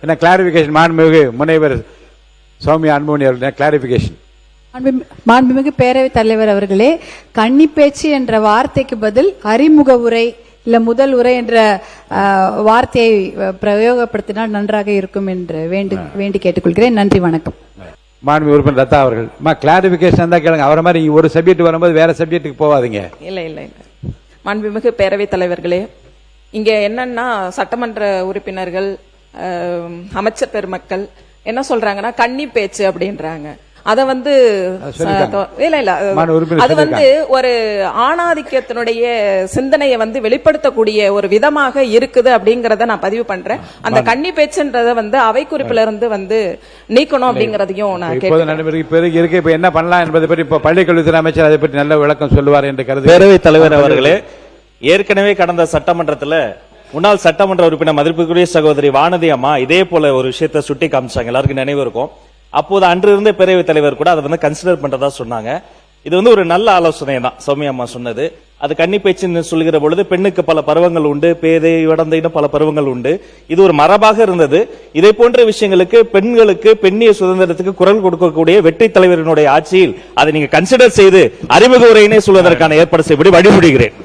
என்ன கிளாரிபிகேஷன் மாண்புமிகு முனைவர் சௌமியா அன்புமணி அவர்கள் கிளாரிபிகேஷன். மாண்புமிகு பேரவைத் தலைவர் அவர்களே, கன்னி பேச்சு என்ற வார்த்தைக்கு பதில் அறிமுக உரை இல்ல முதல் உரை என்ற வார்த்தையை பிரயோகப்படுத்தினால் நன்றாக இருக்கும் என்று வேண்டி கேட்டுக்கொள்கிறேன். நன்றி, வணக்கம். மாண்பு உறுப்பினர் ரத்தா அவர்கள் கிளாரிபிகேஷன் தான் கேளுங்க. அவரை மாதிரி ஒரு சப்ஜெக்ட் வரும்போது வேற சப்ஜெக்ட்டுக்கு போவாதீங்க. இல்ல இல்ல இல்ல மாண்புமிகு பேரவைத் தலைவர்களே, இங்க என்னன்னா சட்டமன்ற உறுப்பினர்கள் அமைச்சர் பெருமக்கள் என்ன சொல்றாங்கன்னா கன்னி பேச்சு அப்படின்றாங்க. அத வந்து இல்ல இல்ல அது வந்து ஒரு ஆணாதிக்கத்தினுடைய சிந்தனையை வந்து வெளிப்படுத்தக்கூடிய ஒரு விதமாக இருக்குது அப்படிங்கறத நான் பதிவு பண்றேன். அந்த கன்னி பேச்சுன்றத வந்து அவை குறிப்பில இருந்து வந்து நீக்கணும் அப்படிங்கறதையும் நான் கேட்கிறேன். இப்ப என்ன பண்ணலாம் என்பதை பற்றி இப்ப பள்ளிக்கல்வித்துறை அமைச்சர் அதை பற்றி நல்ல விளக்கம் சொல்லுவார் என்று கருது. பேரவைத் தலைவர் அவர்களே, ஏற்கனவே கடந்த சட்டமன்றத்தில் முன்னாள் சட்டமன்ற உறுப்பினர் மதிப்புக்குரிய சகோதரி வானதி அம்மா இதே போல ஒரு விஷயத்தை சுட்டி காமிச்சாங்க. எல்லாருக்கும் நினைவு இருக்கும். அப்போது அன்று இருந்த பேரவைத் தலைவர் கூட அதை வந்து கன்சிடர் பண்றதா சொன்னாங்க. இது வந்து ஒரு நல்ல ஆலோசனை தான் சௌமியா அம்மா சொன்னது. அது கன்னி பேச்சுன்னு சொல்லுகிற பொழுது பெண்ணுக்கு பல பருவங்கள் உண்டு, பேதை இடந்த பல பருவங்கள் உண்டு. இது ஒரு மரபாக இருந்தது. இதே போன்ற விஷயங்களுக்கு பெண்களுக்கு பெண்ணிய சுதந்திரத்துக்கு குரல் கொடுக்கக்கூடிய வெற்றி தலைவரினுடைய ஆட்சியில் அதை நீங்க கன்சிடர் செய்து அறிமுக உரையினை சொல்வதற்கான ஏற்பாடு செய்யப்படி வழிமுடிகிறேன்.